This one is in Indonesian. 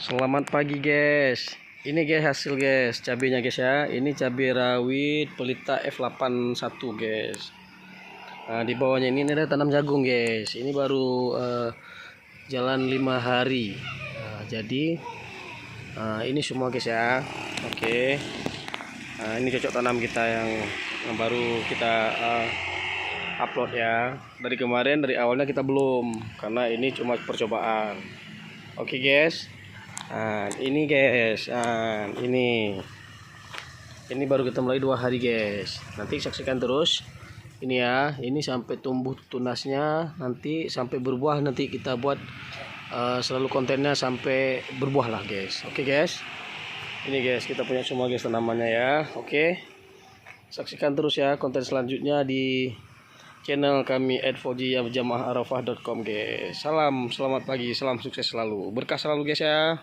Selamat pagi guys. Ini guys hasil guys cabenya guys ya. Ini cabai rawit pelita F81 guys. Nah, di bawahnya ini ada tanam jagung guys. Ini baru jalan 5 hari. Jadi ini semua guys ya. Oke. Ini cocok tanam kita yang baru kita upload ya. Dari kemarin, dari awalnya kita belum, karena ini cuma percobaan. Oke guys. Ini guys, ini baru kita mulai 2 hari guys. Nanti saksikan terus ini ya. Ini sampai tumbuh tunasnya, nanti sampai berbuah, nanti kita buat selalu kontennya sampai berbuah lah guys. Oke guys. Ini guys kita punya semua guys tanamannya ya. Oke. Saksikan terus ya konten selanjutnya di channel kami @fauji@jamaah arafah.com guys. Salam, selamat pagi, salam sukses selalu, berkah selalu guys ya.